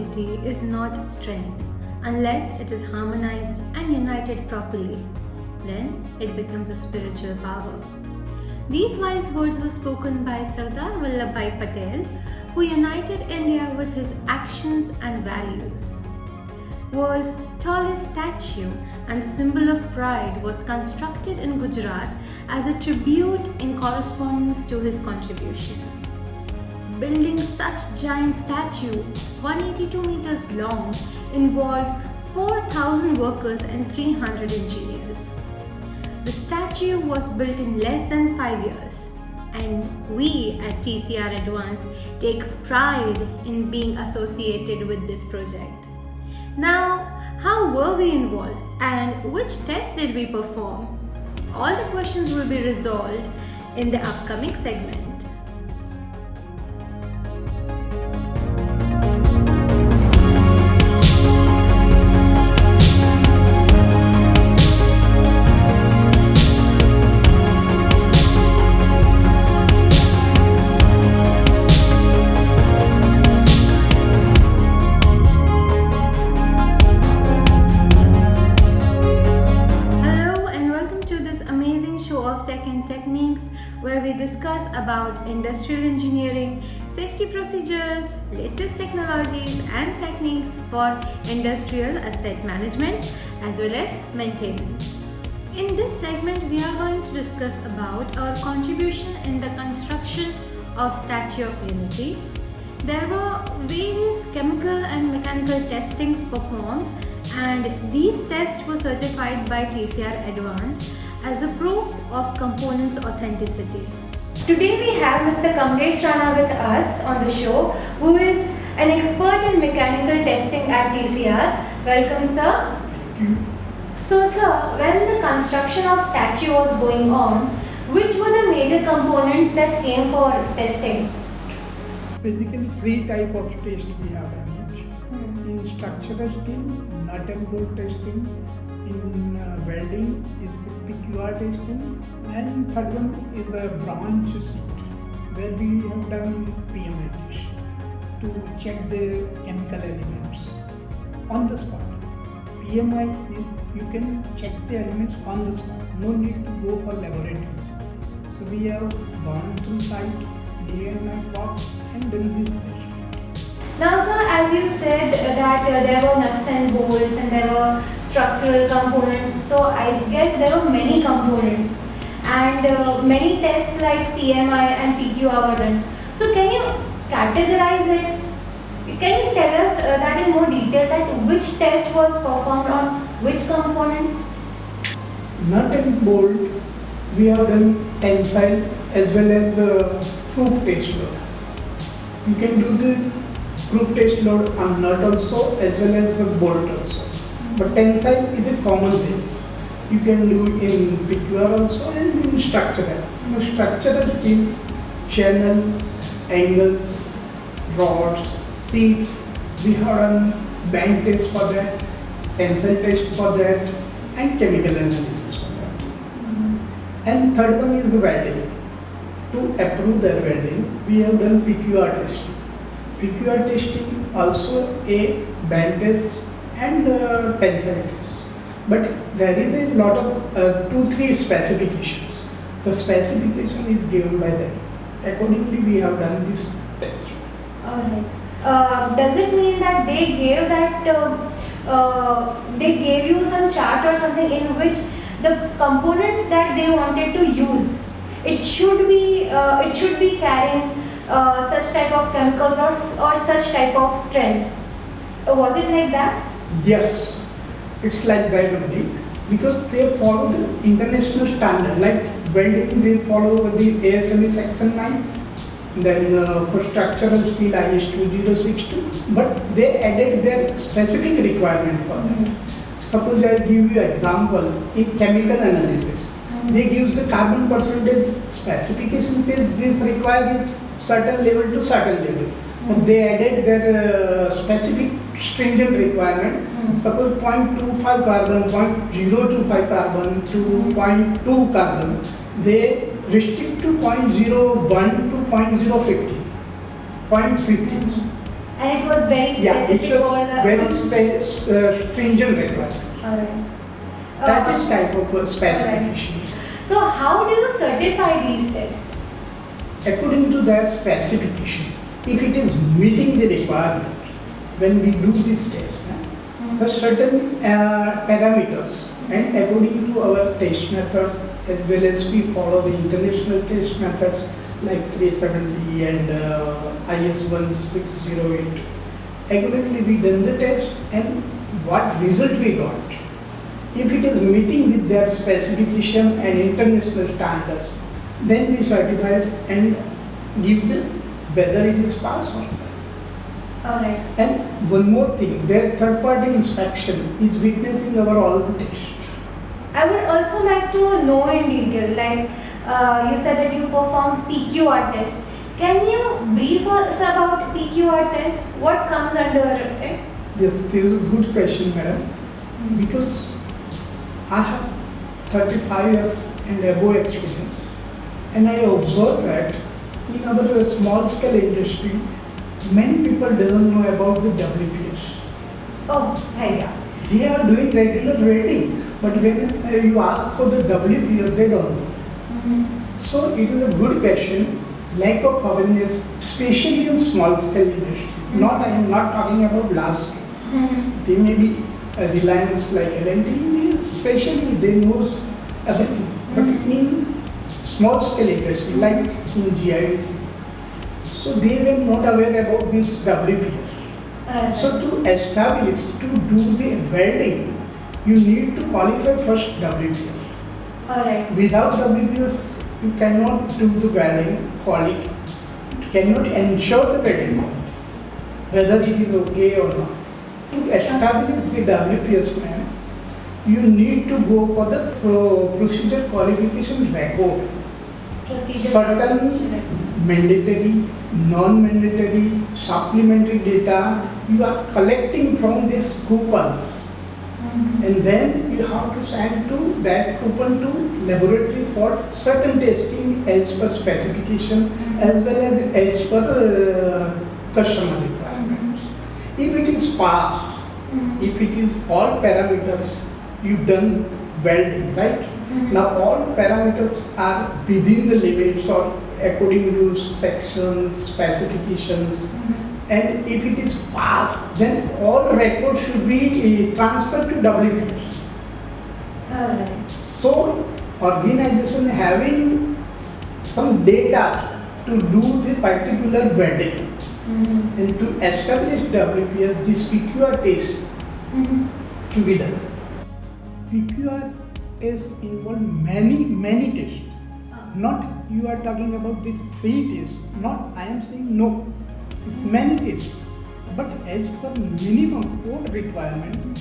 unity is not strength unless it is harmonized and united properly. Then it becomes a spiritual power. These wise words were spoken by Sardar Vallabhbhai Patel, who united India with his actions and values. World's tallest statue and the symbol of pride was constructed in Gujarat as a tribute in correspondence to his contribution. Building such giant statue, 182 meters long, involved 4,000 workers and 300 engineers. The statue was built in less than 5 years, and we at TCR Advance take pride in being associated with this project. Now, how were we involved and which tests did we perform? All the questions will be resolved in the upcoming segment. Where we discuss about industrial engineering, safety procedures, latest technologies and techniques for industrial asset management as well as maintenance. In this segment, we are going to discuss about our contribution in the construction of Statue of Unity. There were various chemical and mechanical testings performed, and these tests were certified by TCR Advance as a proof of components authenticity. Today we have Mr. Kamlesh Rana with us on the show, who is an expert in mechanical testing at TCR. Welcome, sir. Thank you. So, sir, when the construction of statue was going on, which were the major components that came for testing? Basically, three types of tests we have done it. In structural steel, nut and bolt testing. In welding is the PQR testing, and third one is a branch sheet where we have done PMI test to check the chemical elements on the spot. PMI is you can check the elements on the spot, no need to go for laboratories. So we have gone through site, day and night walk and done this test. Now, sir, as you said that there were nuts and bolts and there were structural components, so I guess there were many components and many tests like PMI and PQR were done. So can you categorize it? Can you tell us that in more detail, that which test was performed on which component? Nut and bolt, we have done tensile as well as proof test load. You can do the proof test load on nut also as well as the bolt also. But tensile is a common thing. You can do in PQR also and in structural. In structural steel, channel, angles, rods, seats, we have done bend test for that, tensile test for that, and chemical analysis for that. And third one is the welding. To approve their welding, we have done PQR testing. PQR testing also a bend test and tensile test. But there is a lot of 2-3 specifications. The specification is given by them. Accordingly, we have done this test. Alright. Does it mean that they gave that they gave you some chart or something in which the components that they wanted to use, it should be carrying such type of chemicals or such type of strength? Was it like that? Yes, it's like that only, because they follow the international standard. Like welding, they follow the ASME section 9. Then for structural steel IS 2062, but they added their specific requirement for that. Suppose I give you example in chemical analysis, they give the carbon percentage specification says this requires certain level to certain level, but they added their specific stringent requirement. Suppose 0.25 carbon, 0.025 carbon to 0.2 carbon, they restrict to 0.01 to 0.050, 0.50. And it was very Yeah, specific it was over the. very stringent requirement. Alright. That is type of a specification. So how do you certify these tests? According to that specification, if it is meeting the requirement, when we do this test, the certain parameters, and according to our test methods, as well as we follow the international test methods like 370 and IS 1608, accordingly we done the test and what result we got. If it is meeting with their specification and international standards, then we certify it and give the whether it is passed or not. Alright. And one more thing, their third party inspection is witnessing our all the tests. I would also like to know in detail, like you said that you performed PQR test. Can you brief us about PQR test? What comes under it? Yes, this is a good question, madam. Because I have 35 years and above experience, and I observe that in our small scale industry, many people don't know about the WPS. Oh, right. Yeah, they are doing regular welding, but when you ask for the WPS, they don't know. So it is a good question. Lack of awareness, especially in small scale industry. I am not talking about large scale. They may be a Reliance like L&T, especially they knows everything. But in small scale industry like in GIDCs, so they were not aware about this WPS. So to establish, to do the welding, you need to qualify first WPS. Alright. Without WPS, you cannot do the welding quality. You cannot ensure the welding quality, whether it is okay or not. To establish the WPS, ma'am, you need to go for the procedure qualification record. Certain mandatory, non-mandatory, supplementary data you are collecting from these coupons. And then you have to send to that coupon to laboratory for certain testing as per specification as well as per customer requirements. If it is passed, if it is all parameters, you done welding, right? Now all parameters are within the limits or according to sections, specifications. And if it is passed, then all records should be transferred to WPS. Alright. So, organization having some data to do the particular welding and to establish WPS, this PQR test to be done. PQR test involve many tests. Not you are talking about these 3 tests. Not I am saying no. It's many tests, but as per minimum code requirement,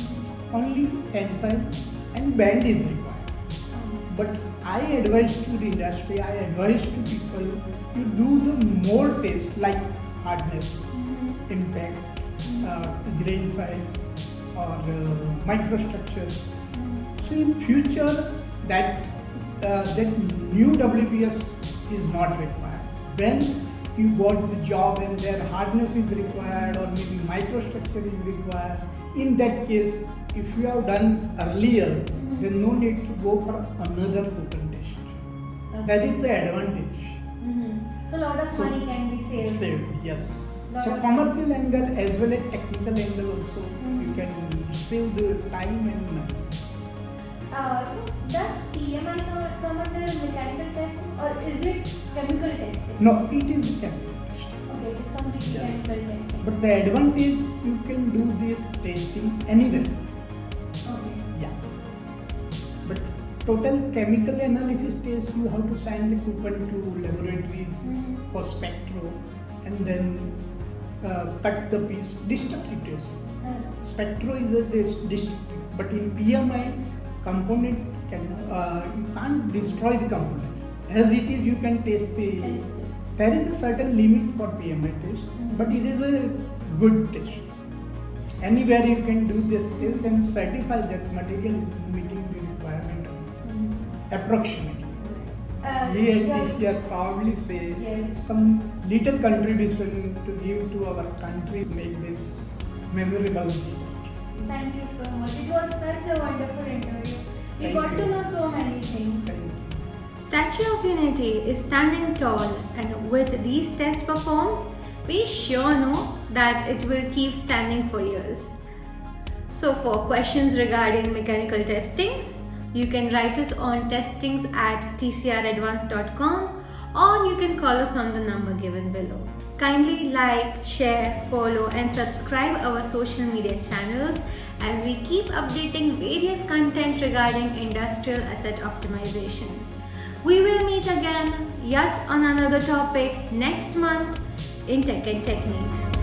only tensile and bend is required. But I advise to the industry, I advise to people to do the more tests like hardness, impact, grain size, or microstructure. So in future, that new WPS is not required. When you got the job and their hardness is required or maybe microstructure is required, in that case, if you have done earlier, then no need to go for another coupon test. Okay. That is the advantage. So a lot of money can be saved. Saved, yes. Lot So of- commercial angle as well as technical angle also, you can save the time and money. So does PMI come under mechanical testing or is it chemical testing? No, it is chemical test. Okay, it is completely Yes. chemical testing. But the advantage, you can do this testing anywhere. Okay. Yeah. But total chemical analysis test, you have to send the coupon to laboratories for spectro and then cut the piece. Destructive test. Spectro is a destructive, but in PMI, component can you can't destroy the component. As it is, you can test the. There is a certain limit for PMI test, but it is a good test. Anywhere you can do this test and certify that material is meeting the requirement approximately. We at Yeah. this year probably say Yes. some little contribution to give to our country, make this memorable. Thank you so much. It was such a wonderful interview. We Thank got you. to know so many things. Thank you. Statue of Unity is standing tall, and with these tests performed, we sure know that it will keep standing for years. So for questions regarding mechanical testings, you can write us on testings@tcradvance.com, or you can call us on the number given below. Kindly like, share, follow and subscribe our social media channels as we keep updating various content regarding industrial asset optimization. We will meet again yet on another topic next month in Tech and Techniques.